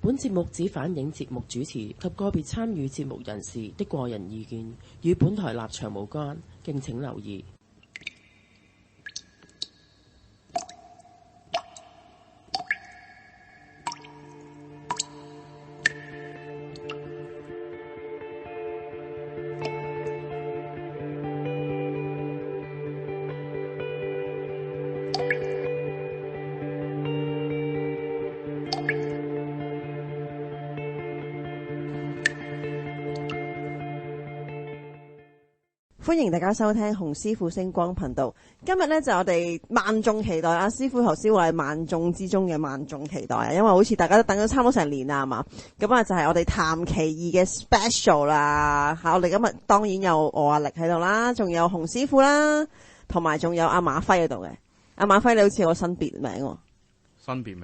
本節目只反映節目主持及個別參與節目人士的個人意見，與本台立場無關，敬請留意。歡迎大家收聽洪師傅星光頻道。今日咧就我哋萬眾期待，阿師傅頭先話係萬眾之中嘅萬眾期待啊，因為好似大家都等咗差唔多成年啦，係嘛？咁啊就係我哋談奇異嘅 special 啦。我哋今日當然有我阿力喺度啦，仲有洪師傅啦，同埋仲有阿馬輝喺度嘅。阿馬輝你好似有個新別名喎。新別名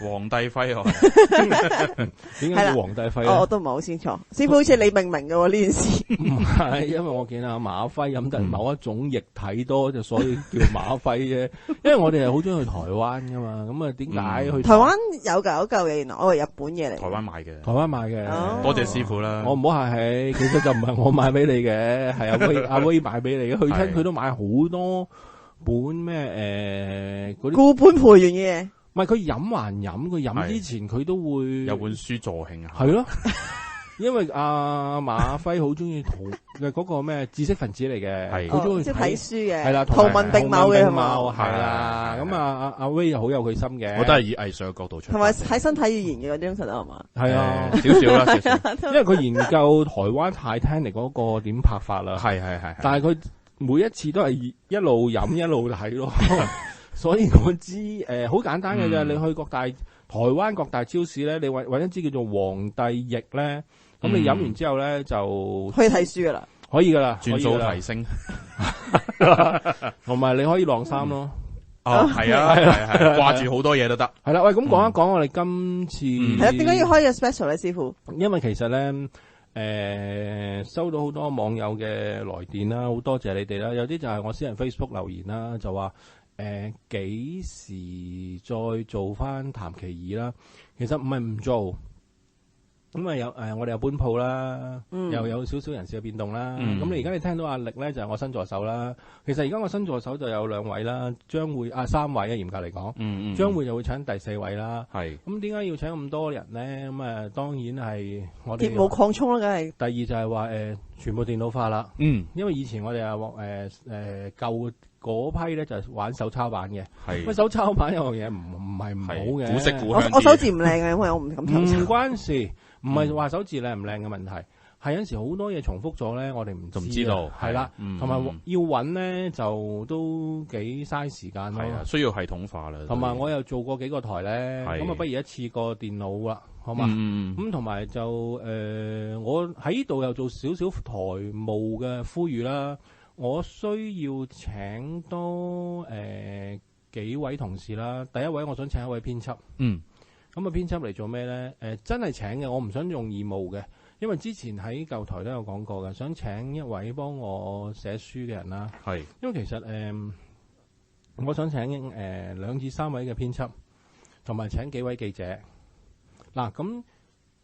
黃帝輝啊，點解叫黃帝輝我都唔係好清楚。師傅好似你命名嘅喎呢件事。唔係，因為我見阿馬輝飲得某一種液體多，就所以叫馬輝啫。因為我哋係好中意去台灣噶嘛，咁啊點解去台灣有嚿嘅？原來我係日本嘢嚟。台灣買嘅，台灣買嘅。多謝師傅啦。我唔好客氣，其實就唔係我買俾你嘅，係阿威買俾你嘅。去親佢都買好多本咩嗰啲固本培元嘅嘢。唔係佢飲還飲，佢飲之前佢都會有本書助興啊。係咯，因為阿馬輝好中意嘅嗰個咩知識分子嚟嘅，好中意睇書嘅，係啦，圖文並茂嘅係嘛，係啦。咁阿威又好有佢心嘅，我都係以藝術嘅角度出發，同埋睇身體語言嘅嗰啲其實係嘛，係啊，少少啦，少少，因為佢研究台灣 Titanic 嗰個點拍法啦，係，但係佢每一次都係一路飲一路睇咯。所以我知好簡單嘅啫，你去台灣各大超市咧，你搵一支叫做皇帝液咧，咁你飲完之後咧就可以睇書噶啦，可以噶啦，轉數提升，同埋你可以晾衫咯。哦，係啊，係掛住好多嘢都得。係啦，喂，咁講一講我哋今次係啦，點解要開個 special 咧，師傅？因為其實咧，收到好多網友嘅來電啦，好多謝你哋啦，有啲就係我私人 Facebook 留言啦，就話。幾時再做翻談奇異啦？其實唔係唔做，咁啊我哋有搬鋪啦，又有少少人事嘅變動啦。咁你而家你聽到阿力咧就係我新助手啦。其實而家我新助手就有2位啦，將會3位啊，嚴格嚟講，將會就會請第4位啦。係咁點解要請咁多人咧？咁當然係我哋業務擴充啦，梗係。第二就係話全部電腦化啦。因為以前我哋舊嗰批咧就係玩手抄版嘅，咁手抄版有樣嘢唔係唔好嘅，古色古香。我手字唔靚嘅，因為我唔敢手抄。唔關事，唔係話手字靚唔靚嘅問題，係有陣時好多嘢重複咗咧，我哋唔知道。係啦，同埋要揾咧就都幾嘥時間咯。係啊，需要系統化啦。同埋我又做過幾個台咧，咁啊不如一次過電腦啦，好嘛？咁同埋就我喺呢度又做少少台務嘅呼籲啦。我需要請多幾位同事啦。第一位我想請一位編輯。咁啊編輯嚟做咩咧？真係請嘅，我唔想用義務嘅，因為之前喺舊台都有講過嘅，想請一位幫我寫書嘅人啦。係，因為其實我想請2至3位嘅編輯，同埋請幾位記者。嗱，咁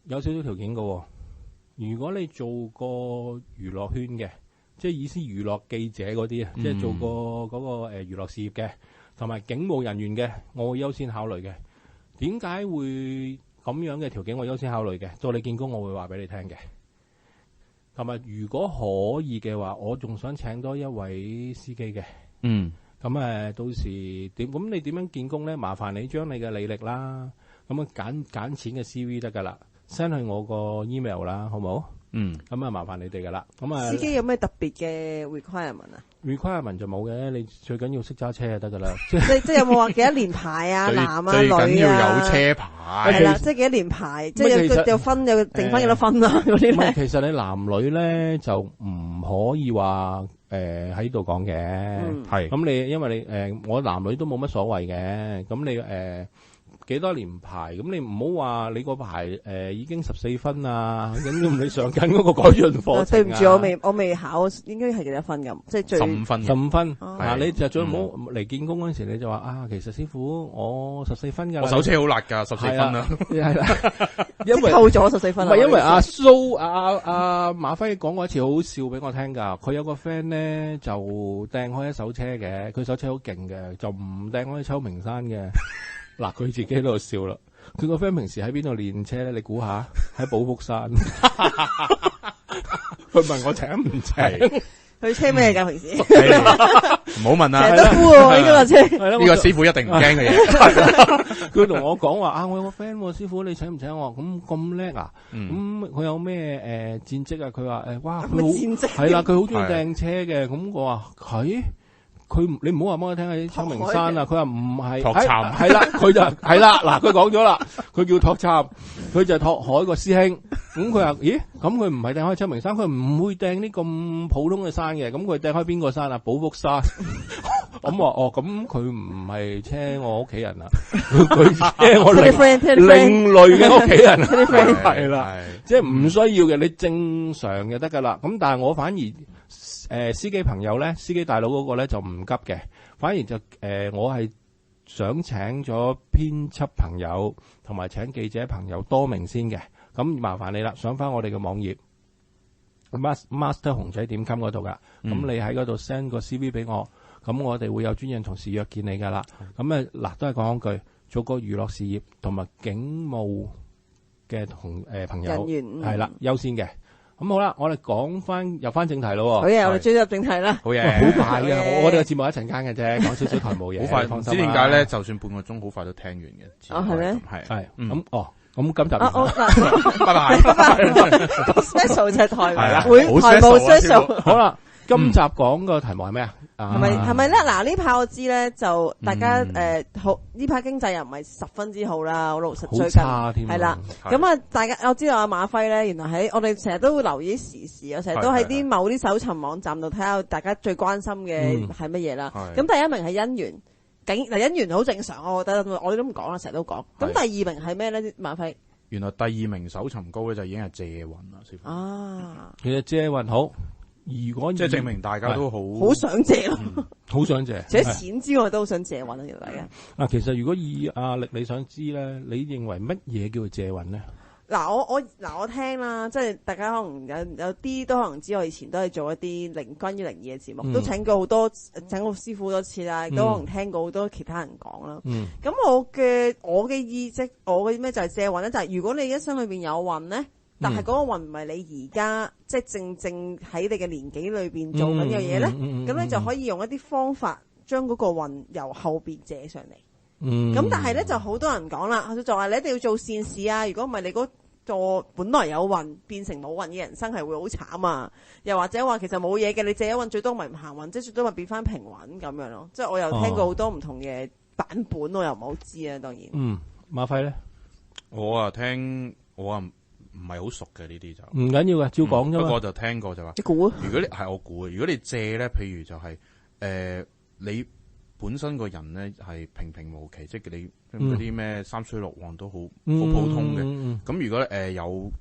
有少少條件㗎喎。如果你做過娛樂圈嘅，即係意思娛樂記者嗰啲啊，即係做過嗰個娛樂事業嘅，同埋警務人員嘅，我會優先考慮嘅。點解會咁樣嘅條件我優先考慮嘅？到你見工我會話俾你聽嘅。同埋如果可以嘅話，我仲想請多一位司機嘅。咁到時點？咁你點樣見工咧？麻煩你將你嘅履歷啦，咁揀錢嘅 CV 得㗎啦，send 去我個 email 啦，好冇？咁啊麻煩你哋噶啦。咁啊，司機有咩特別嘅 requirement 啊 ？requirement 就冇嘅，你最緊要識揸車就得噶啦。即係有冇話幾多年牌啊？男啊女啊？最緊要有車牌。係啦，即係幾多年牌？即係有剩翻幾多分啊？嗰啲咧。其實你男女咧就唔可以話喺度講嘅。係。咁你因為你我男女都冇乜所謂嘅。咁你幾多年牌，咁你唔好話你個牌已經14分啊，咁你上緊嗰個改進課程啊。對唔住，我未考，應該係幾多分咁？即係最15分，15分。哦你就最唔好嚟見工嗰陣時，你就話其實師傅我14分㗎。我手車好辣㗎，14分啦。係啦，因為扣咗14分。唔係因為阿蘇阿馬輝講過一次好好笑俾我聽㗎。佢有個 friend 咧就掟開一手車嘅，佢手車好勁嘅，就唔掟開秋名山嘅。嗱，佢自己喺度笑啦。佢個 friend 平時喺邊度練車咧？你估下？喺寶福山。佢問我請唔請？佢車咩㗎平時？唔好問啦。成日都呼喎呢個車。呢個師傅一定唔驚嘅嘢。佢同我講話我有個 friend 喎，師傅你請唔請我？咁叻啊？咁佢有咩戰績啊？佢話哇佢好係啦，佢好中意掟車嘅。咁我話佢你唔好話幫我聽喺秋名山啊！佢話唔係托參係啦，佢就係啦。嗱，佢講咗啦，佢叫托參，佢就係托海個師兄。咁佢話咦？咁佢唔係掟開秋名山，佢唔會掟啲咁普通嘅山嘅。咁佢掟開邊個山啊？寶福山。咁話咁佢唔係車我屋企人啊，佢車我另類嘅屋企人啊，係啦，即係唔需要嘅，你正常就得噶啦。咁但係我反而司機朋友咧，司機大佬嗰個咧就唔急嘅，反而就我係想請咗編輯朋友同埋請記者朋友多名先嘅。咁麻煩你啦，上翻我哋嘅網頁 master 熊仔點 com 嗰度噶，咁你喺嗰度 send 個 CV 俾我。咁我哋會有專人同事約見你噶啦。咁嗱，都係講句，做個娛樂事業同埋警務嘅朋友係啦，優先嘅。咁好啦，我哋講翻入翻正題咯。好嘢，我哋追入正題啦。好嘢，好快嘅。我哋嘅節目一陣間嘅啫，講少少台務嘢。好快，唔知點解咧？就算半個鐘，好快都聽完嘅。哦，係咩？係咁今集拜拜。special 就係台係會台務 special。好啦。今集講個題目係咩啊？係咪咧？嗱，呢排我知咧，就大家好呢排經濟又唔係十分之好啦，好老實最近係啦。咁啊，大家我知道阿馬輝咧，原來喺我哋成日都會留意時事，我成日都喺啲某啲搜尋網站度睇下大家最關心嘅係乜嘢啦。咁第一名係姻緣，姻緣好正常，我覺得我哋都唔講啦，成日都講。咁第二名係咩咧？馬輝，原來第二名搜尋高咧就已經係借運啦，師傅。其實借運好。如果即係證明大家都好想借咯，好想借。除咗錢之外，都好想借運啊！原來嘅。其實如果以阿力你想知咧，你認為乜嘢叫做借運咧？我聽啦，即係大家可能有啲都可能知，我以前都係做一啲關於靈異嘅節目，都請過師傅好多次啦，亦都可能聽過好多其他人講啦。咁我嘅意識，我嘅咩就係借運咧，就係如果你一生裏邊有運咧。但係嗰個運唔係你而家即係正喺你嘅年紀裏邊做緊嘅嘢咧，咁你就可以用一啲方法將嗰個運由後邊借上嚟。咁但係咧就好多人講啦，就話你一定要做善事啊！如果唔係你嗰個本來有運變成冇運嘅人生係會好慘啊！又或者話其實冇嘢嘅，你借咗運最多咪唔行運，即係最多咪變翻平穩咁樣咯。即係我又聽過好多唔同嘅版本，我又唔好知啊。當然，馬輝咧，我唔係好熟嘅呢啲就唔緊要嘅，照講啫嘛。不過我就聽過就話，你估？如果你係我估嘅，如果你借咧，譬如就係你本身個人咧係平平無奇，即係你嗰啲咩三衰六旺都好普通嘅。咁如果有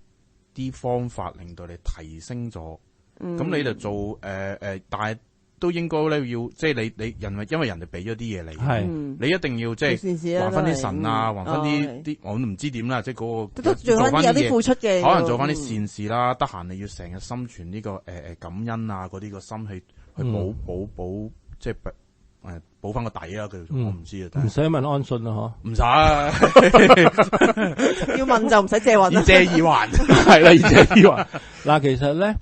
啲方法令到你提升咗，咁你就做但係都應該咧要，即係你因為人哋俾咗啲嘢你，你一定要即係還翻啲神啊，還翻啲我都唔知點啦，即係嗰個做翻有啲付出嘅，可能做翻啲善事啦。得閒你要成日心存呢個感恩啊，嗰啲個心去補即係補翻個底啦。佢我唔知啊，唔使問安信啊，唔使要問就唔使借運，以借以還係啦，以借以還。嗱，其實咧。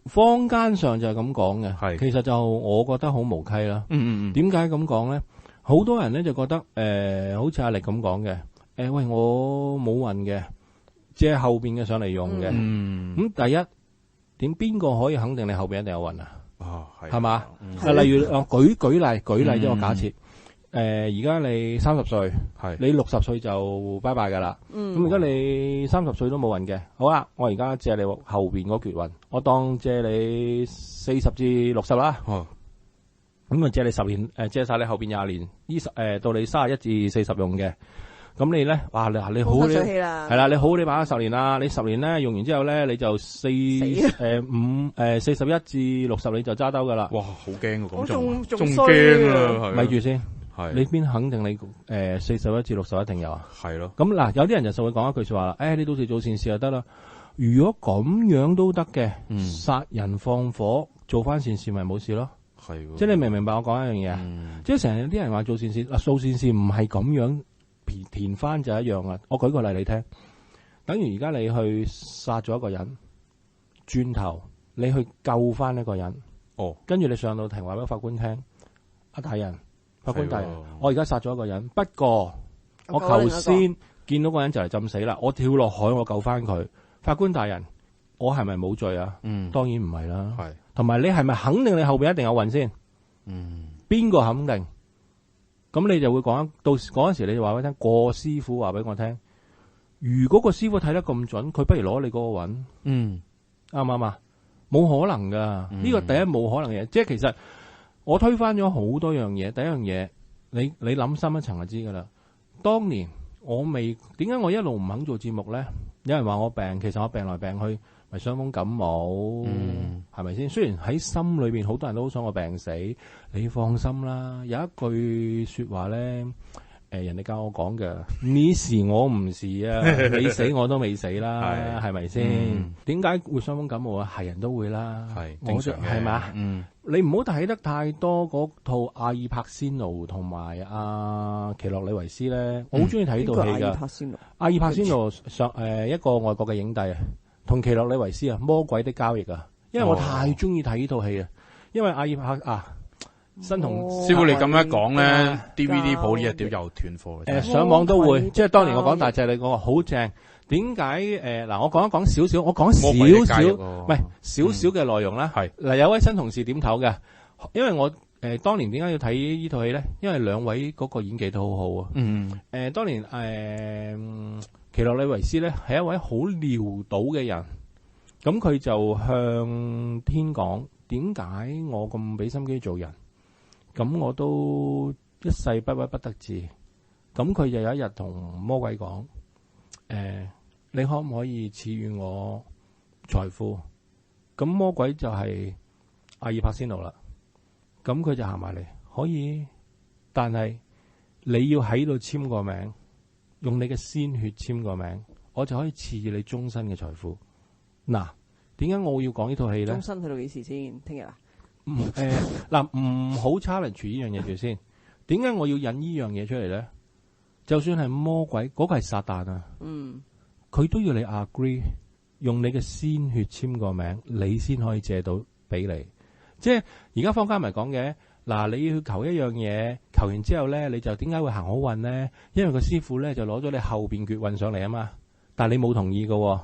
坊間上就係咁講嘅，其實就我覺得好無稽啦。點解咁講咧？好多人咧就覺得好似阿力咁講嘅，喂，我冇運嘅，借後邊嘅上嚟用嘅。咁第一點，邊個可以肯定你後邊一定有運啊？係嘛？例如舉例即係我假設。而家你30歲，你60歲就拜拜噶啦。咁而家你30歲都冇運嘅，好啦，我而家借你後邊嗰橛運，我當借你40至60啦。咁啊借你10年，借晒你後邊20年，到你31至40用嘅。咁你咧，哇！你好風生水起啦，係啦，你好你把10年啦，你10年咧用完之後咧，你就41至60你就揸兜噶啦。哇，好驚噶，咁仲驚啊！咪住先，係你邊肯定你41至60一定有啊？係咯。咁嗱，有啲人就會講一句說話啦，你到時做善事就得啦。如果咁樣都得嘅，殺人放火做翻善事咪冇事咯。係，即係你明唔明白我講一樣嘢啊？即係成日啲人話做善事，做善事唔係咁樣填翻就一樣啊！我舉個例你聽，等於而家你去殺咗一個人，轉頭你去救翻一個人，跟住你上到庭話俾法官聽，大人，法官大人，我而家殺咗一個人，不過我頭先見到個人就嚟浸死啦，我跳落海我救翻佢，法官大人，我係咪冇罪啊？當然唔係啦。係。同埋你係咪肯定你後邊一定有運先？邊個肯定？咁你就會講到嗰陣時，你就話俾我聽，個師傅話俾我聽，如果個師傅睇得咁準，佢不如攞你嗰個運。啱唔啱啊？冇可能噶，呢個第一冇可能嘅嘢。即係其實我推翻咗好多樣嘢。第一樣嘢，你諗深一層就知噶啦。當年我未點解我一路唔肯做節目咧？有人話我病，其實我病來病去。咪傷風感冒，係咪先？雖然喺心裏邊好多人都好想我病死，你放心啦。有一句說話咧，人哋教我講嘅，你是我唔是啊，你死我都未死啦，係咪先？點解會傷風感冒啊？係人都會啦，係正常嘅，係嘛？你唔好睇得太多嗰套阿爾柏仙奴同埋阿奇洛里維斯咧，我好中意睇呢套戲噶。阿爾柏仙奴上一個外國嘅影帝啊。同奇洛里維斯啊，魔鬼的交易啊，因為我太中意睇呢套戲啊，因為阿爾柏啊，新同師傅你咁樣講咧 ，DVD 鋪呢一屌又斷貨。上網都會，即係當年我講大隻，你講好正。點解嗱？我講一講少少，我講少少，唔係少少嘅內容啦。係嗱，有位新同事點頭嘅，因為我當年點解要睇呢套戲咧？因為兩位嗰個演技都好好啊。當年奇洛里維斯咧係一位好潦倒嘅人，咁佢就向天講：點解我咁俾心機做人？咁我都一世不屈不得志。咁佢就有一日同魔鬼講：你可唔可以賜予我財富？咁魔鬼就係阿爾柏仙奴啦。咁佢就行埋嚟，可以，但係你要喺度簽個名。用你嘅鮮血簽個名，我就可以賜予你終身嘅財富。嗱，點解我要講呢套戲咧？終身去到幾時先？聽日啊？嗱，唔好 challenge 呢樣嘢住先。點解我要引呢樣嘢出嚟咧？就算係魔鬼，嗰個係撒旦啊。佢都要你 agree，用你嘅鮮血簽個名，你先可以借到俾你。即係而家坊間咪講嘅。嗱，你要求一樣嘢，求完之後咧，你就點解會行好運咧？因為個師傅咧就攞咗你後邊缺運上嚟啊嘛，但係你冇同意喎，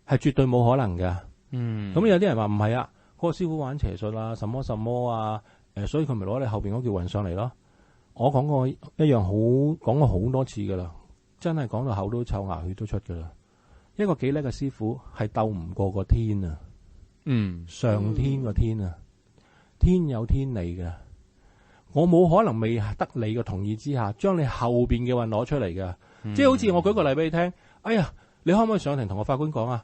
係絕對冇可能噶。咁有啲人話唔係啊，嗰個師傅玩邪術啊，什麼什麼啊，所以佢咪攞你後邊嗰缺運上嚟咯。我講過一樣講過好多次噶啦，真係講到口都臭，牙血都出噶啦。一個幾叻嘅師傅係鬥唔過個天啊，上天個天啊。天有天理嘅，我冇可能未得你嘅同意之下，將你後邊嘅運攞出嚟嘅。即係好似我舉個例俾你聽，哎呀，你可唔可以上庭同個法官講啊？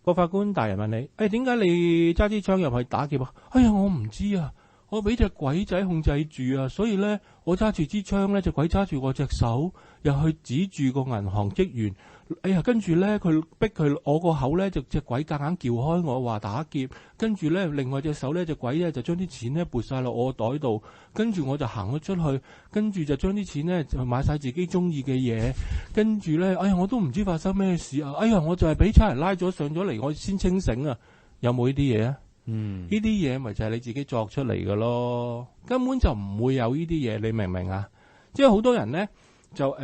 個法官大人問你，點解你揸支槍入去打劫啊？哎呀，我唔知啊，我俾隻鬼仔控制住啊，所以咧，我揸住支槍咧，隻鬼揸住我隻手，又去指住個銀行職員。哎呀，跟住咧，佢逼佢我個口咧，就隻鬼夾硬撬開我，話打劫。跟住咧，另外隻手咧，隻鬼咧就將啲錢咧撥晒落我袋度。跟住我就行咗出去，跟住就將啲錢咧就買晒自己中意嘅嘢。跟住咧，哎呀，我都唔知發生咩事啊！哎呀，我就係俾差人拉咗上咗嚟，我先清醒啊！有冇呢啲嘢啊？呢啲嘢咪就係你自己作出嚟嘅咯，根本就唔會有呢啲嘢，你明唔明啊？即係好多人咧就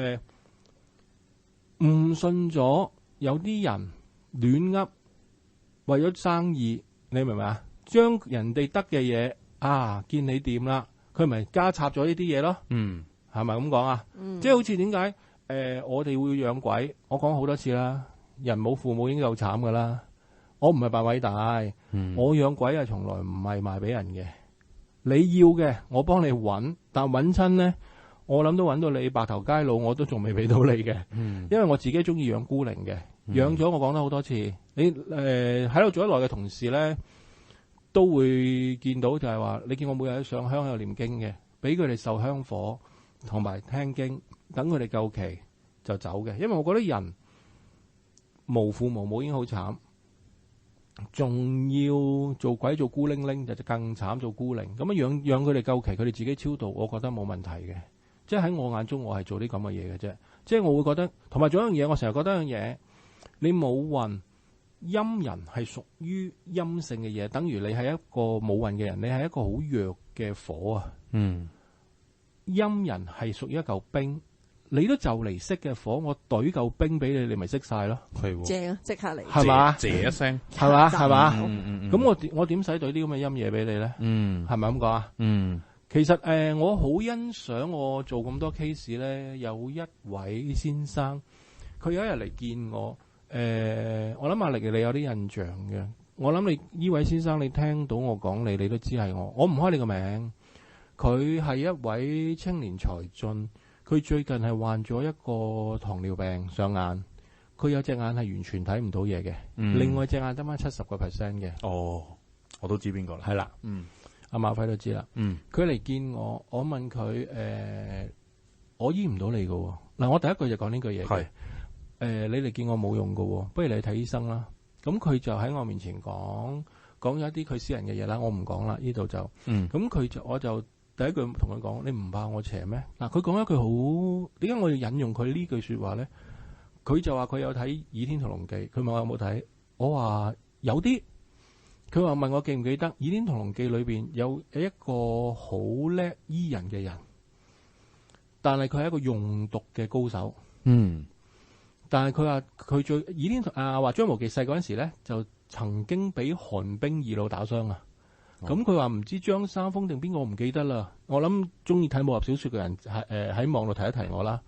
誤信咗，有啲人亂噏，為咗生意，你明唔明啊？將人哋得嘅嘢啊，見你掂啦，佢咪加插咗呢啲嘢咯？係咪咁講啊？即係好似點解我哋會養鬼？我講好多次啦，人冇父母已經夠慘噶啦。我唔係扮偉大，我養鬼啊，從來唔係賣俾人嘅。你要嘅，我幫你揾，但揾親咧，我諗都揾到你白頭偕老，我都仲未俾到你嘅。因為我自己中意養孤靈嘅，養咗我講得好多次。你喺度做得耐嘅同事咧，都會見到就係話，你見我每日上香喺度念經嘅，俾佢哋受香火同埋聽經，等佢哋夠期就走嘅。因為我覺得人無父無母已經好慘，仲要做鬼做孤零零就更慘，做孤靈咁樣養佢哋夠期，佢哋自己超度，我覺得冇問題嘅。即係喺我眼中，我係做啲咁嘅嘢嘅啫。即係我會覺得，同埋仲有一樣嘢，我成日覺得一樣嘢，你冇運，陰人係屬於陰性嘅嘢，等於你係一個冇運嘅人，你係一個好弱嘅火啊。陰人係屬於一嚿冰，你都就嚟熄嘅火，我懟嚿冰俾你，你咪熄晒咯。係正啊，即刻嚟，係嘛？謝一聲，係嘛？係嘛？咁我點使懟啲咁嘅陰嘢俾你咧？係咪咁講啊？其實我好欣賞我做咁多 case 咧，有一位先生，佢有一日嚟見我，我諗阿力你有啲印象嘅，我諗你呢位先生你聽到我講你都知係我唔開你個名，佢係一位青年才俊，佢最近係患咗一個糖尿病上眼，佢有隻眼係完全睇唔到嘢嘅，另外隻眼得翻70%嘅。哦，我都知邊個啦，係啦，阿馬輝都知啦。佢嚟見我，我問佢我醫唔到你㗎嗱，我第一句就講呢句嘢嘅。你嚟見我冇用㗎，不如你睇醫生啦。咁佢就喺我面前講咗一啲佢私人嘅嘢啦，我唔講啦，呢度就咁我就第一句同佢講：你唔怕我邪咩？嗱，佢講一句好，點解我要引用佢呢句說話咧？佢就話佢有睇《倚天屠龍記》，佢問我有冇睇，我話有啲。佢話問我記唔記得《倚天屠龍記》裏邊有一個好叻醫人嘅人，但係佢係一個用毒嘅高手。但係佢話佢最倚天話張無忌細嗰陣時咧，就曾經俾寒冰二老打傷啊。咁佢話唔知張三豐定邊個，我唔記得啦。我諗中意睇武俠小說嘅人喺網度提一提我啦，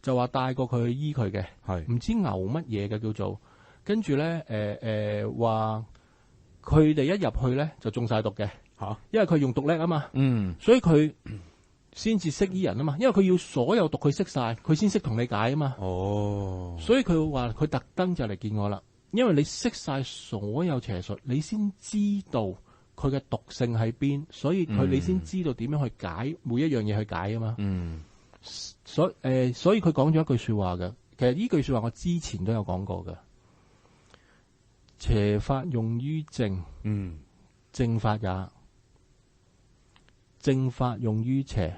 就話帶過佢去醫佢嘅，唔知牛乜嘢嘅叫做，跟住咧話。佢哋一入去咧就中晒毒嘅，因為佢用毒叻啊嘛，所以佢先至識醫人啊嘛，因為佢要所有毒佢識晒，佢先識同你解啊嘛。所以佢話佢特登就嚟見我啦，因為你識晒所有邪術，你先知道佢嘅毒性喺邊，所以你先知道點樣去解每一樣嘢去解啊嘛。所以佢講咗一句說話嘅，其實呢句說話我之前都有講過嘅。邪法用於正，正法也；正法用於邪，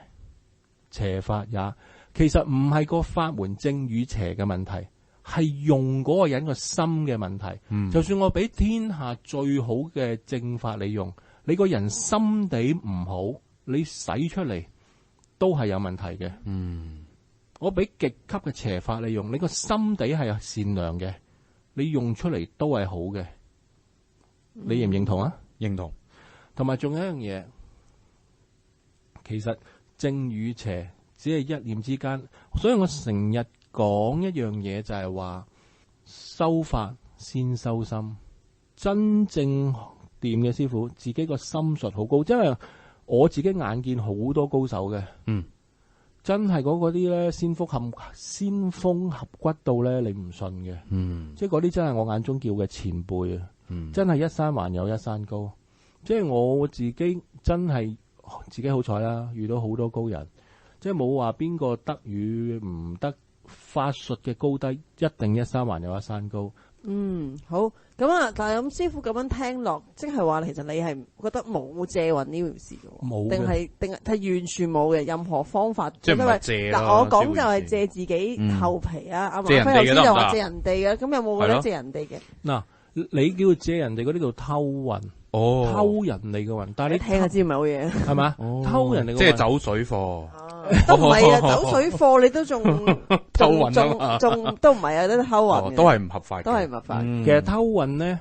邪法也。其實唔係個法門正與邪嘅問題，係用嗰個人個心嘅問題。就算我俾天下最好嘅正法你用，你個人心地唔好，你使出嚟都係有問題嘅。我俾極級嘅邪法你用，你個心地係善良嘅。你用出嚟都係好嘅，你認唔認同啊？認同。同埋仲有一樣嘢，其實正與邪只係一念之間，所以我成日講一樣嘢就係話，修法先修心。真正掂嘅師傅，自己個心術好高，因為我自己眼見好多高手嘅。真係嗰啲咧，先鋒合骨到咧，你唔信嘅。即係嗰啲真係我眼中叫嘅前輩啊。真係一山還有一山高。即係我自己真係自己好彩啦，遇到好多高人。即係冇話邊個得與唔得，法術嘅高低一定一山還有一山高。好咁啊！但係咁師傅咁樣聽落，即係話其實你係覺得冇借運呢回事嘅，冇定係完全冇嘅任何方法。即係唔係借咯？嗱，我講就係借自己後皮啊！阿馬輝頭先就話借人哋嘅，咁有冇覺得借人哋嘅？嗱，你叫借人哋嗰啲叫偷運，偷人哋嘅運，但係你聽下知唔係好嘢，係嘛？偷人哋嘅運即係走水貨。都唔係啊，走水貨你都仲偷運啊，仲都唔係啊，都偷運，都係唔合法，都係唔合法。其實偷運咧，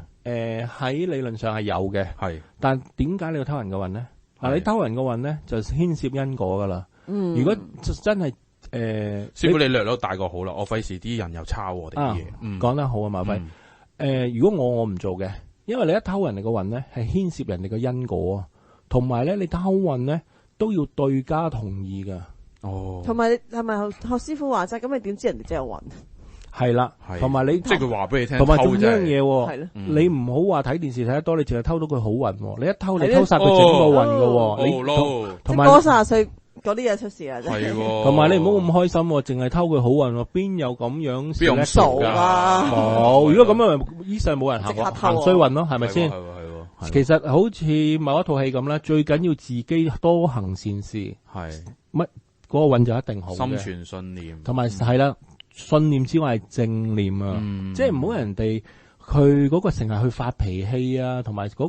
喺理論上係有嘅，係。但點解你要偷人嘅運咧？嗱，你偷人嘅運咧，就牽涉因果噶啦。如果真係師傅你略略大個好啦，我費事啲人又抄我哋啲嘢。講得好啊，馬輝。如果我唔做嘅，因為你一偷人哋嘅運咧，係牽涉人哋嘅因果啊，同埋咧你偷運咧都要對家同意噶。哦，同埋係咪學師傅話齋？咁你點知人哋真係有運？係啦，同埋你即係佢話俾你聽，同埋仲有一樣嘢係咯，你唔好話睇電視睇得多，你淨係偷到佢好運，你一偷你偷晒佢整個運噶，你同埋過30歲嗰啲嘢出事啦，真係。同埋你唔好咁開心，淨係偷佢好運，邊有咁樣邊有數噶？冇，如果咁樣，呢世冇人行衰運咯，係咪先？其實好似某一套戲咁啦，最緊要自己多行善事，係乜嗰個運就一定好嘅。心存信念，同埋係啦。信念之外係正念啊，即係唔好人哋佢嗰個成日去發脾氣啊，同埋嗰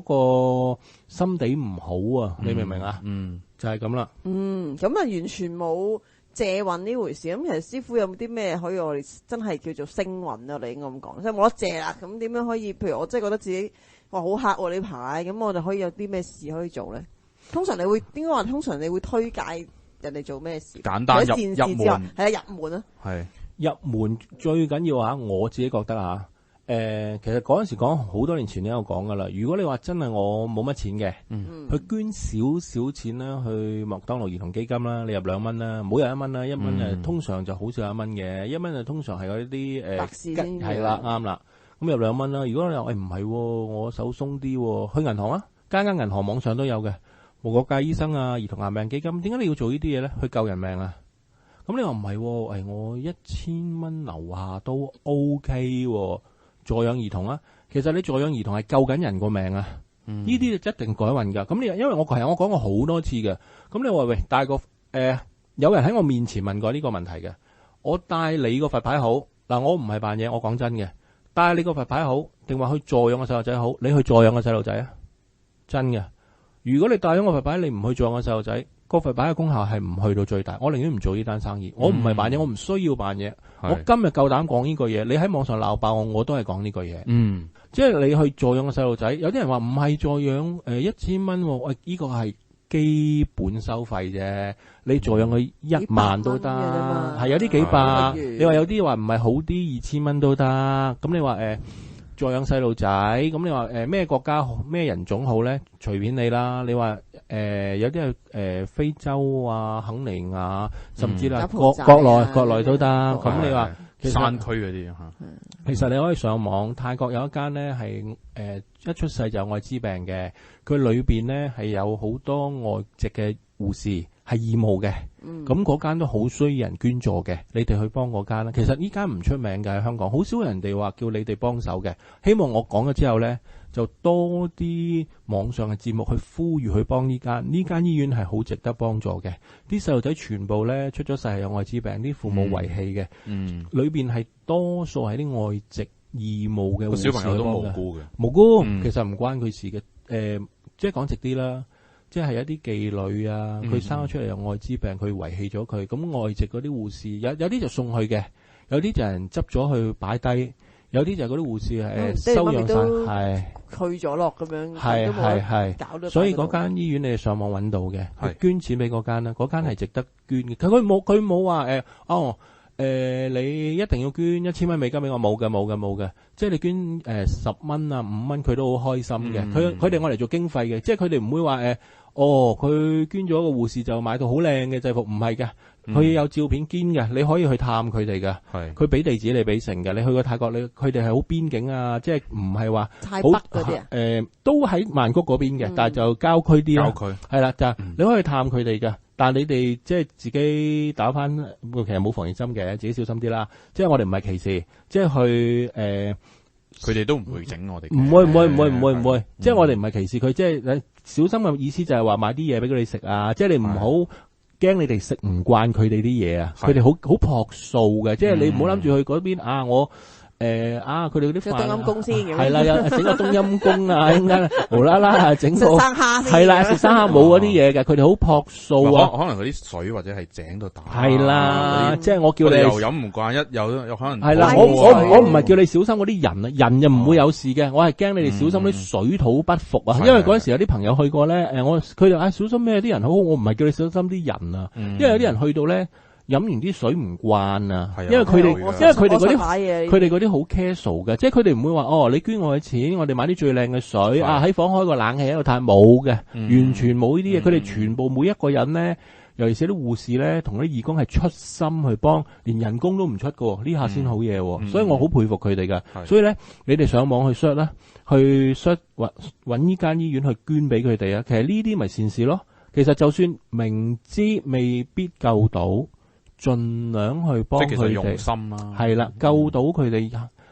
個心地唔好啊，你明唔明啊？就係咁啦。咁啊完全冇借運呢回事。咁其實師傅有冇啲咩可以我哋真係叫做星運啊？你應該咁講，即係冇得借啦。咁點樣可以？譬如我真係覺得自己話好黑喎呢排，咁我哋可以有啲咩事可以做咧？通常你會應該話，通常你會推介人哋做咩事？簡單入門係啊，入門啊，係。入門最緊要啊！我自己覺得啊，其實嗰陣時講好多年前都有講噶啦。如果你話真係我冇乜錢嘅，去捐少少錢啦，去麥當勞兒童基金啦，你入2蚊啦，唔好入1蚊啦，1蚊通常就好少1蚊嘅，1蚊就通常係嗰啲係啦，啱啦。咁入2蚊啦。如果你話唔係，我手鬆啲，去銀行啊，間銀行網上都有嘅，無國界醫生啊，兒童癌病基金，點解你要做呢啲嘢咧？去救人命啊！咁你話唔係，我1000蚊樓下都 OK，助養兒童啊。其實你助養兒童係救緊人個命啊。呢啲就一定改運噶。咁你因為我講過好多次嘅。咁你話喂，帶個有人喺我面前問過呢個問題嘅。我帶你個佛牌好嗱，我唔係扮嘢，我講真嘅。帶你個佛牌好，定話去助養個細路仔好？你去助養個細路仔啊？真嘅。如果你帶咗個佛牌，你唔去助養個細路仔，個佛牌嘅功效係唔去到最大。我寧願唔做呢單生意。我唔係扮嘢，我唔需要扮嘢。我今日夠膽講呢個嘢，你喺網上鬧爆我都係講呢個嘢。即係你去助養個細路仔，有啲人話唔係助養1000蚊，喂，呢個係基本收費啫。你助養佢1萬都得，係有啲幾百。你話有啲話唔係好啲2000蚊都得。咁你話助養細路仔，咁你話咩國家咩人種好咧？隨便你啦。你話有啲係非洲啊、肯尼亞，甚至啦國內都得。咁你話山區嗰啲其實你可以上網，泰國有一間咧係一出世就有愛滋病嘅，佢裏邊咧係有好多外籍嘅護士係義務嘅。咁嗰間都好需要人捐助嘅，你哋去幫嗰間啦。其實呢間唔出名嘅喺香港，好少人哋話叫你哋幫手嘅。希望我講咗之後咧，就多啲網上嘅節目去呼籲去幫呢間醫院係好值得幫助嘅。啲細路仔全部咧出咗世係有愛滋病，啲父母遺棄嘅，裏邊係多數係啲外籍義務嘅護士，小朋友都無辜嘅，無辜，其實唔關佢事嘅。即係講直啲啦。即係有一啲妓女啊，佢生咗出嚟有愛滋病，佢遺棄咗佢，咁外籍嗰啲護士有啲就送去嘅，有啲就人執咗去擺低，有啲就嗰啲護士收養晒，係去咗落咁樣，係，所以嗰間醫院你哋上網揾到嘅，捐錢俾嗰間啦，嗰間係值得捐嘅。佢冇話你一定要捐1000蚊美金俾我，冇嘅，即係你捐10蚊啊5蚊，佢都好開心嘅。佢哋我嚟做經費嘅，即係佢哋唔會話佢捐咗個護士就買到好靚嘅制服，唔係嘅，佢有照片堅嘅，你可以去探佢哋嘅。佢俾地址你俾成嘅，你去過泰國，佢哋係好邊境啊，即係唔係話泰北嗰啲啊，都喺曼谷嗰邊嘅，但係就郊區啲咯。係啦，就你可以探佢哋嘅。但係你哋即係自己打翻，其實冇防疫針嘅，自己小心啲啦。即係我哋唔係歧視，即係去佢哋都唔會整我哋。唔會。即係我哋唔係歧視佢，即係小心嘅意思就係話買啲嘢俾佢哋食啊。即係你唔好驚你哋食唔慣佢哋啲嘢啊。佢哋好樸素嘅，即係你唔好諗住去嗰邊啊我。佢哋嗰啲飯，冬陰功先係啦，有整個冬陰功啊，一陣間無啦啦整個食生蝦，係啦，食生蝦冇嗰啲嘢嘅，佢哋好樸素啊。可能嗰啲水或者係井度打。係啦，即係我叫你又飲唔慣，有可能係啦。我唔係叫你小心嗰啲人啊，人就唔會有事嘅。我係驚你哋小心啲水土不服啊。因為嗰陣時有啲朋友去過咧，佢哋小心咩？啲人好，我唔係叫你小心啲人啊，因為有啲人去到咧。飲完啲水唔慣啊，因為佢哋嗰啲好 casual 嘅，即係佢哋唔會話你捐我嘅錢，我哋買啲最靚嘅水啊，喺房開個冷氣喺度嘆，冇嘅，完全冇呢啲嘢。佢哋全部每一個人咧尤其是啲護士咧，同啲義工係出心去幫，連人工都唔出㗎，呢下先好嘢。所以我好佩服佢哋㗎。所以咧，你哋上網去 search 啦，去 search 搵呢間醫院去捐俾佢哋啊。其實呢啲咪善事咯。其實就算明知未必救到，盡量去幫佢哋。即係其實用心啦。係啦，救到佢哋。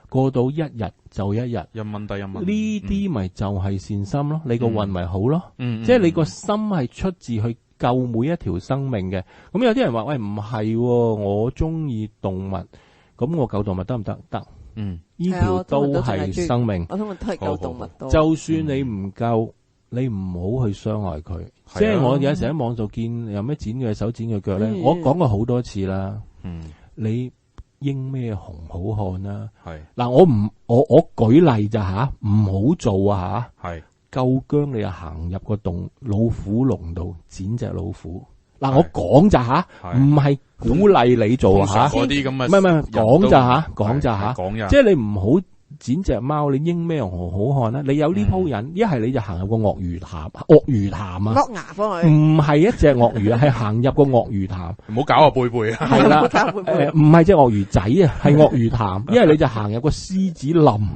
過到一日就一日，一蚊得一蚊。呢啲咪就係善心咯，你個運咪好咯。即係你個心係出自去救每一條生命嘅。咁有啲人話：喂，唔係，我中意動物，咁我救動物得唔得？得。呢條都係生命。我都係救動物多。就算你唔救，你唔好去傷害佢。即係我有時喺網度見有咩剪佢手、剪佢腳咧，我講過好多次啦。你。英咩紅好漢啦，係嗱，我舉例咋吓，唔好做啊吓，係夠姜你又行入個洞老虎籠度剪隻老虎，嗱我講咋吓，唔係鼓勵你做啊吓，嗰啲咁嘅，唔係講咋吓，講咋吓，即係你唔好剪隻貓，你英咩紅好漢啦，你有呢鋪癮，一係你就行入個鱷魚潭啊，剝牙翻去，唔係一隻鱷魚啊，係行入個鱷魚潭，唔好搞啊貝貝啊，係啦，唔係隻鱷魚仔啊，係鱷魚潭，一係你就行入個獅子林。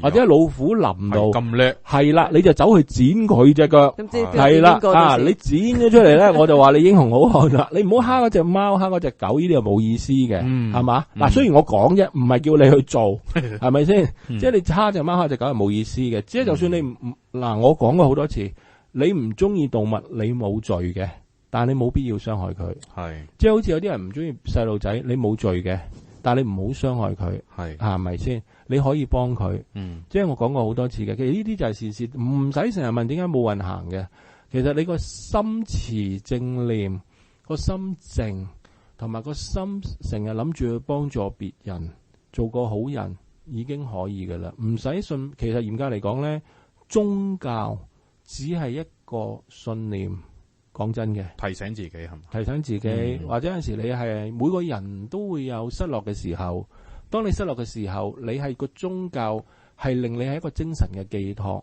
或者老虎林度咁叻，係啦，你就走去剪佢隻腳，係啦，你剪咗出嚟咧，我就話你英雄好漢啦。你唔好蝦嗰隻貓，蝦嗰隻狗，呢啲係冇意思嘅，係嘛？嗱，雖然我講啫，唔係叫你去做，係咪先？即係你蝦隻貓，蝦隻狗係冇意思嘅。即係就算你唔嗱，我講過好多次，你唔中意動物，你冇罪嘅，但係你冇必要傷害佢。係，即係好似有啲人唔中意細路仔，你冇罪嘅。但係你唔好傷害佢，係咪先？你可以幫佢，即係我講過好多次嘅。其實呢啲就係善事，唔使成日問點解冇運行嘅。其實你個心持正念，個心靜，同埋個心成日諗住去幫助別人，做個好人已經可以噶啦。唔使信，其實嚴格嚟講咧，宗教只係一個信念。講真嘅，提醒自己係咪？提醒自己，或者有陣時你係每個人都會有失落嘅時候。當你失落嘅時候，你係個宗教係令你係一個精神嘅寄託，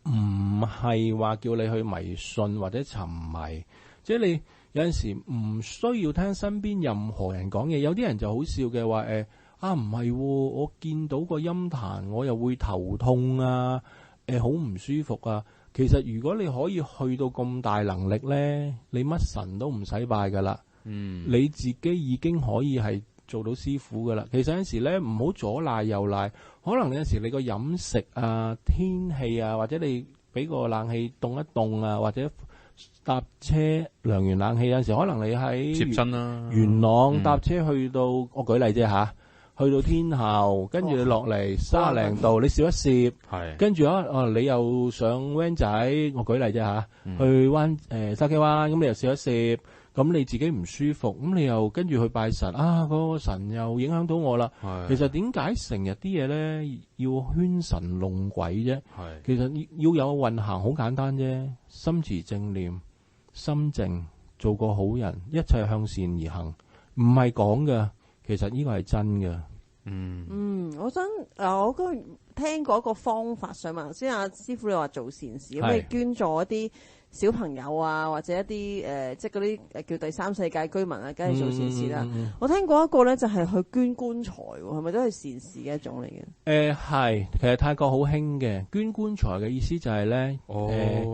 唔係話叫你去迷信或者沉迷。即係你有陣時唔需要聽身邊任何人講嘢。有啲人就好笑嘅話，唔係，我見到個音壇我又會頭痛啊，好唔舒服啊。其實如果你可以去到咁大能力咧，你乜神都唔使拜噶啦。你自己已經可以係做到師傅噶啦。其實有陣時咧，唔好左賴右賴，可能有陣時你個飲食啊、天氣啊，或者你俾個冷氣凍一凍啊，或者搭車涼完冷氣，有陣時可能你喺元朗搭車去到，我舉例啫吓。去到天后，跟住你落嚟30零度，你攝一攝，跟住你又上灣仔，我舉例啫吓，去筲箕灣，咁你又攝一攝，咁你自己唔舒服，咁你又跟住去拜神，嗰個神又影響到我啦。其實點解成日啲嘢咧要圈神弄鬼啫？其實要有運行好簡單啫，心持正念，心靜，做個好人，一切向善而行，唔係講㗎。其實呢個係真嘅。我想我聽過一個方法，想問頭先阿師傅你話做善事，咁你捐助一啲小朋友啊，或者一啲即係嗰啲叫第三世界居民啊，梗係做善事啦。我聽過一個咧，就係去捐棺材，係咪都係善事嘅一種嚟嘅？係，其實泰國好興嘅捐棺材嘅意思就係咧，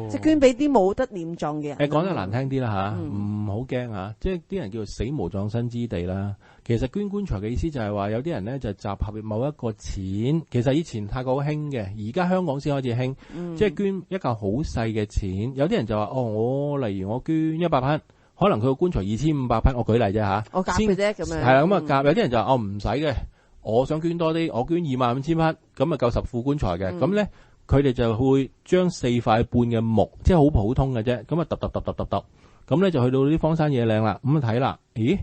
即係捐俾啲冇得殮葬嘅人。講得難聽啲啦吓，唔好驚吓，即係啲人叫做死無葬身之地啦。其實捐棺材嘅意思就係話有啲人咧就集合某一個錢，其實以前泰國好興嘅，而家香港先開始興，即係捐一嚿好細嘅錢。有啲人就話我例如我捐100蚊，可能佢個棺材2500蚊，我舉例啫吓，我夾嘅啫咁樣。係啦，咁啊夾。有啲人就話唔使嘅，我想捐多啲，我捐25000蚊，咁啊夠10副棺材嘅。咁咧佢哋就會將4塊半嘅木，即係好普通嘅啫，咁啊揼，咁咧就去到啲荒山野嶺啦。咁啊睇啦，咦，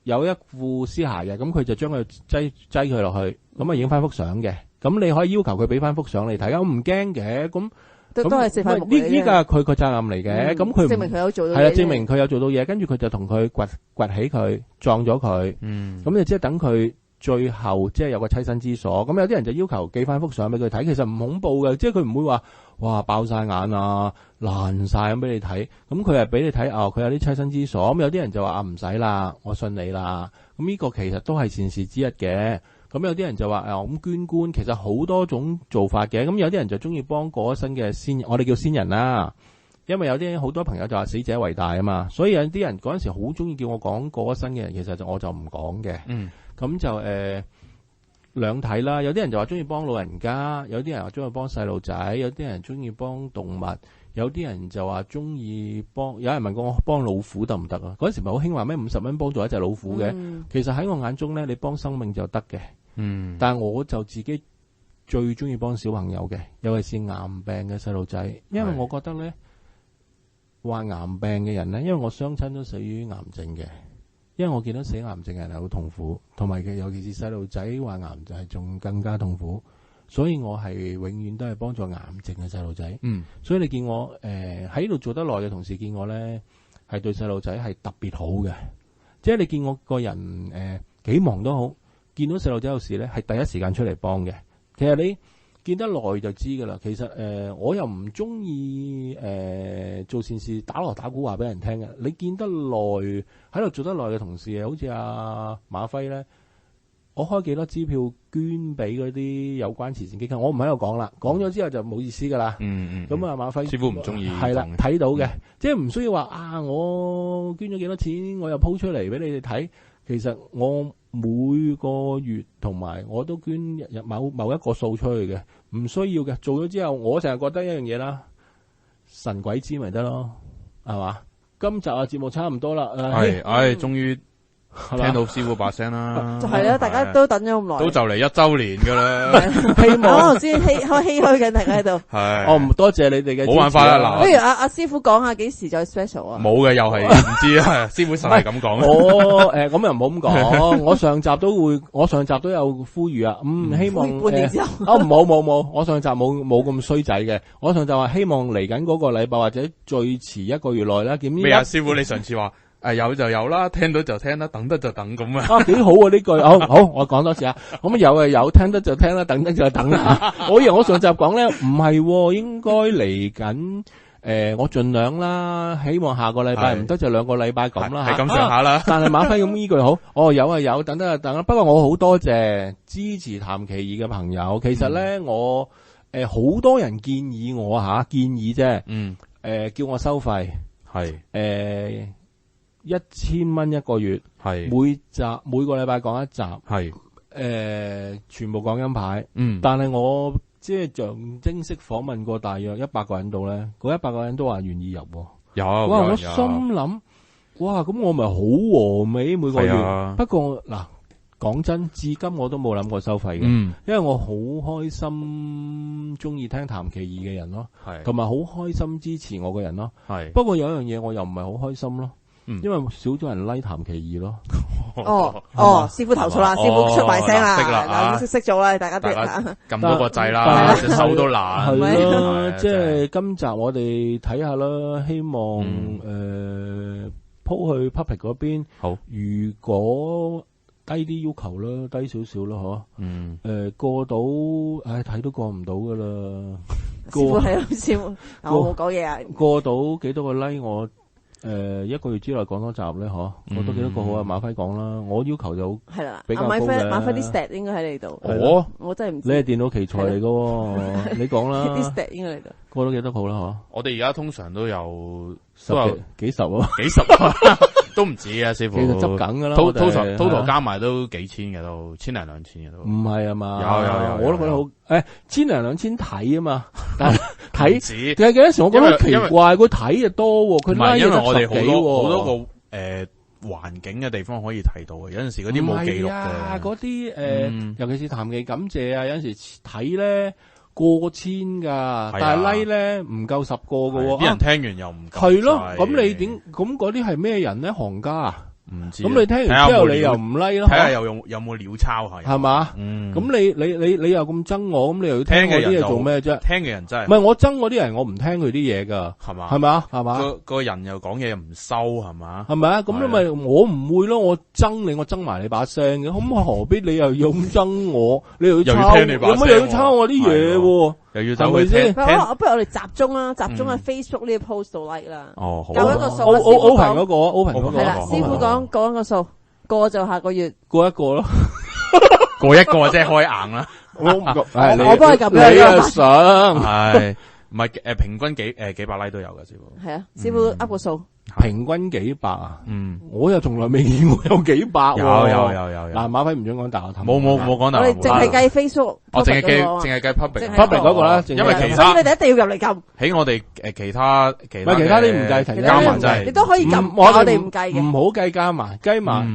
有一副屍骸嘅，咁佢就將佢擠佢落去，咁啊影翻幅相嘅。咁你可以要求佢俾翻幅相你睇，我唔驚嘅。咁都係4塊木嘅。呢個係佢個責任嚟嘅。咁佢證明佢有做到嘢。係啦，證明佢有做到嘢。跟住佢就同佢掘起佢，撞咗佢。咁就即係等佢最後即係有個棲身之所。咁有啲人就要求寄翻幅相俾佢睇，其實唔恐怖嘅，即係佢唔會話哇爆晒眼啊爛晒咁俾你睇。咁佢係俾你睇佢有啲棲身之所。咁有啲人就話唔使啦，我信你啦。咁呢個其實都係善事之一嘅。咁有啲人就話咁捐棺，其實好多種做法嘅。咁有啲人就中意幫過咗身嘅先人，我哋叫先人啦。因為有啲好多朋友就話死者為大啊嘛，所以有啲人嗰陣時好中意叫我講過咗身嘅人，其實我就唔講嘅。咁就兩睇啦。有啲人就話中意幫老人家，有啲人話中意幫細路仔，有啲人中意幫動物，有啲人就話中意幫。有人問過我幫老虎得唔得啊？嗰陣時咪好興話咩50蚊幫助一隻老虎嘅。其實喺我眼中咧，你幫生命就得嘅。但係我就自己最中意幫小朋友嘅，尤其是癌病嘅細路仔，因為我覺得咧。患癌病嘅人咧，因為我雙親都死於癌症嘅，因為我見到死癌症嘅人係好痛苦，同埋尤其是細路仔患癌就係仲更加痛苦，所以我係永遠都係幫助癌症嘅細路仔。所以你見我喺度做得耐嘅同事見我咧，係對細路仔係特別好嘅，即係你見我個人幾忙都好，見到細路仔有事咧，係第一時間出嚟幫嘅。其實你見得耐就知噶啦，其實我又唔中意做善事打鑼打鼓話俾人聽嘅。你見得耐喺度做得耐嘅同事，好似阿馬輝咧，我開幾多支票捐俾嗰啲有關慈善機構，我唔喺度講啦，講咗之後就冇意思噶啦。咁啊，馬輝師傅唔中意係啦，睇到嘅，即係唔需要話我捐咗幾多錢，我又鋪出嚟俾你哋睇。其實我每個月同埋我都捐某一個數出去嘅，唔需要嘅。做咗之後，我成日覺得一樣嘢啦，神鬼知咪得咯，係嘛？今集嘅節目差唔多啦，終於聽到師傅把聲啦，就係啦，大家都等咗咁耐，都就嚟1周年噶啦，希望我頭先唏噓緊，大家喺度。係，唔多謝你哋嘅，冇辦法啦。嗱，不如阿師傅講下幾時再 special 啊？冇嘅，又係唔知啊。師傅實係咁講。我咁又唔好咁講。我上集都有呼籲啊。希望半年之後。冇，我上集冇咁衰仔嘅。我上集話希望嚟緊嗰個禮拜或者最遲1個月內啦。咩啊？師傅，你上次話。有就有啦，聽到就聽啦，等得就等咁啊！幾好啊呢句，好，我講多次啊。咁有就有，聽得就聽啦，等得就等啦。我以為我上集講咧，唔係，應該嚟緊。我盡量啦，希望下個禮拜唔得就2個禮拜咁啦，係咁上下啦。但係馬輝咁呢句好，有啊有，等得就等啦。不過我好多謝支持譚其義嘅朋友。其實咧，我好多人建議我建議啫，叫我收費係1000蚊1個月，係每個禮拜講1集，係全部講音牌，但係我即係象徵式訪問過大約100個人度咧，嗰100個人都話願意入，哇！我心諗，哇！咁我咪好和美每個月，不過嗱，講真，至今我都冇諗過收費嘅，因為我好開心，中意聽譚其義嘅人咯，同埋好開心支持我嘅人咯，係。不過有一樣嘢我又唔係好開心咯。因為少咗人拉譚其義咯。師傅投訴啦，師傅出埋聲啦，識咗啦，大家撳多個掣啦，隻手都爛。係咯，即係今集我哋睇下啦，希望鋪去 Puppet 嗰邊。好，如果低啲要求啦，低少少啦，過到，睇都過唔到噶啦。師傅係師傅，我冇講嘢啊。過到幾多個 like 我？1個月之內講多集咧，我都幾多個好啊？馬輝講啦，我要求就係啦，比較高嘅。馬輝啲 stat 應該喺你度。我真係唔知。你係電腦奇才嚟噶，你講啦。啲 stat 應該嚟度。過到幾多好啦？我哋而家通常都有幾十啊，都唔止啊，師傅。其實執緊噶啦，total 加埋都幾千嘅都，1000零2000嘅都。唔係啊嘛，有，我都覺得好。1000零2000睇啊嘛，但係睇其實幾多時我覺得奇怪，佢睇就多，佢拉嘢得10幾。好多個環境嘅地方可以睇到嘅，有陣時嗰啲冇記錄嘅。嗰啲尤其是譚其感謝啊，有陣時睇咧過千噶，但係 like 咧唔夠10個噶。啲人聽完又唔夠。係咯，咁你點？咁嗰啲係咩人咧？行家啊？唔知。咁你聽完之後你又唔 like 咯？睇下有冇料抄下，係嘛？咁你又咁憎我，咁你又要聽我啲嘢做咩啫？聽嘅人真係唔係我憎嗰啲人，我唔聽佢啲嘢噶，係嘛？係嘛？係嘛？個人又講嘢又唔收，係嘛？係咪啊？咁你咪我唔會咯，我憎你，我憎埋你把聲嘅，咁何必你又要咁憎我？你又要抄，聽你把聲，又要抄我啲嘢喎？又要走去聽。不如我哋集中啦，集中喺 Facebook 呢個 post 度 like 啦。哦，好。夠一個數。open 嗰個 open 嗰個。係啦，師傅講一個數，過就下個月過一個咯，過一個即係開硬啦。我幫你撳咗。你又想係唔係平均幾百 like 都有嘅師傅。係啊，師傅噏個數。平均幾百啊？我又從來未見過有幾百。有。嗱，馬輝唔准講大學頭。冇講大學。我哋淨係計 Facebook。我淨係計 public 嗰個啦，因為其他你哋一定要入嚟撳。喺我哋其他你唔計，加埋真係。你都可以撳，我哋唔計嘅。唔好計加埋，計埋啊！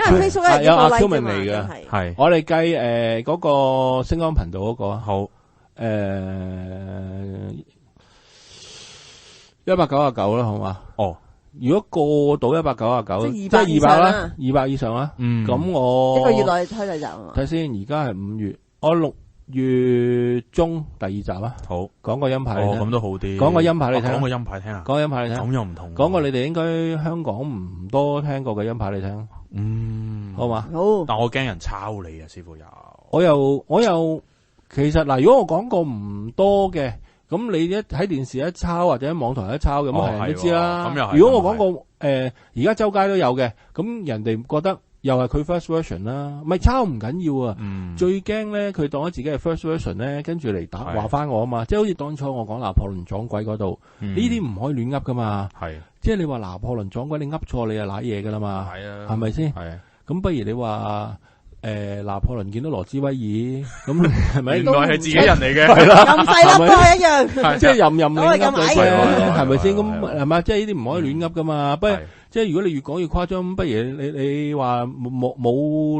因為 Facebook 有阿 Qman 嚟嘅，係我哋計嗰個星光頻道嗰個好199啦，好嘛？哦，如果過到199，即係200啦，200以上啦。咁我一個月內推就有。睇先，而家係5月，我6月中第2集啊。好，講個音牌。咁都好啲。講個音牌你聽。講個音牌聽啊。講個音牌你聽。咁又唔同。講個你哋應該香港唔多聽過嘅音牌你聽。好嘛？好。但我驚人抄你啊，師傅有。我又其實嗱，如果我講過唔多嘅。咁你一喺電視一抄或者喺網台一抄咁，係人都知啦。咁又係。如果我講過而家周街都有嘅，咁人哋覺得又係佢 first version 啦，咪抄唔緊要啊。最驚咧，佢當咗自己係 first version 咧，跟住嚟話翻我啊嘛。即係好似當初我講拿破崙撞鬼嗰度，呢啲唔可以亂噏噶嘛。係，即係你話拿破崙撞鬼，你噏錯你就瀨嘢噶啦嘛。係啊，係咪先？係。咁不如你話。拿破崙見到羅茲威爾，咁係咪？原來係自己人嚟嘅，係啦，咁細粒都係一樣，即係任你噏嘅，係咪先？咁係嘛？即係呢啲唔可以亂噏噶嘛。不過即係如果你越講越誇張，不如你話冇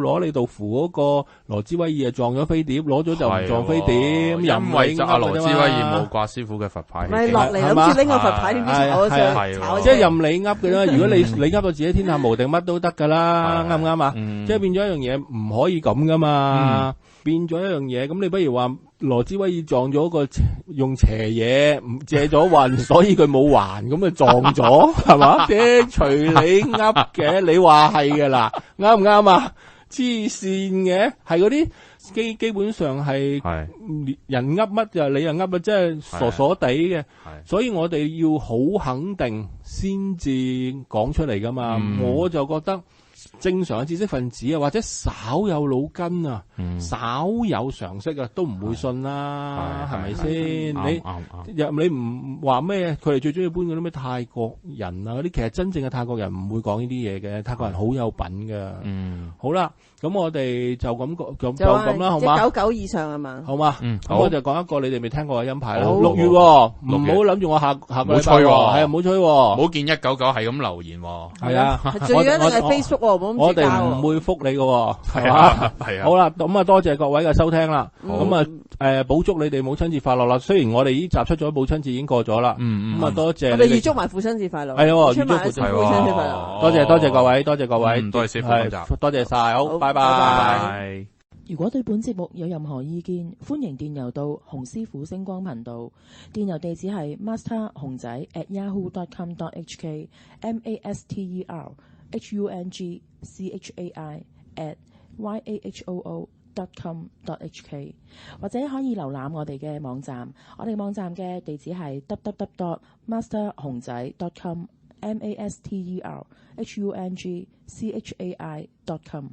攞你度符嗰個羅茲威爾撞咗飛碟，攞咗就唔撞飛碟，因為就阿羅茲威爾冇掛師傅嘅佛牌，咪落嚟諗住拎個佛牌點炒炒，即係任你噏嘅啦。如果你噏到自己天下無敵，乜都得噶啦，啱唔啱啊？即係變咗一樣嘢唔可以咁噶嘛，變咗一樣嘢，咁你不如話羅茲威爾撞咗個用邪嘢借咗運，所以佢冇還，咁咪撞咗係嘛？即係隨你噏嘅，你話係嘅啦，啱唔啱啊？黐線嘅，係嗰啲基本上係人噏乜就你又噏啊，即係傻傻地嘅，所以我哋要好肯定先至講出嚟噶嘛。我就覺得。正常嘅知識分子啊，或者稍有腦筋啊，稍有常識啊，都唔會信啦，係咪先？你唔話咩？佢哋最中意搬嗰啲咩泰國人啊嗰啲，其實真正嘅泰國人唔會講呢啲嘢嘅，泰國人好有品㗎。好啦，咁我哋就咁啦，好嘛？99以上係嘛？好嘛？咁我就講一個你哋未聽過嘅音牌啦。6月，唔好諗住我下個禮拜，係啊，唔好吹，唔好見199係咁留言，係啊，最緊要係 Facebook。我哋唔會覆你嘅，係嘛？係啊。好啦，咁啊多謝各位嘅收聽啦。咁啊補祝你哋母親節快樂啦。雖然我哋呢集出咗母親節已經過咗啦。咁啊多謝。我哋預祝埋父親節快樂。係啊，預祝父親節快樂。多謝各位，多謝各位，多謝師傅，多謝晒，好，拜拜。如果對本節目有任何意見，歡迎電郵到洪師傅星光頻道，電郵地址係 master 熊仔@yahoo.com.hk masterhongzai@yahoo.com.hk 或者可以瀏覽我哋嘅網站，我哋網站嘅地址係 www.masterhongzai.com masterhongzai.com。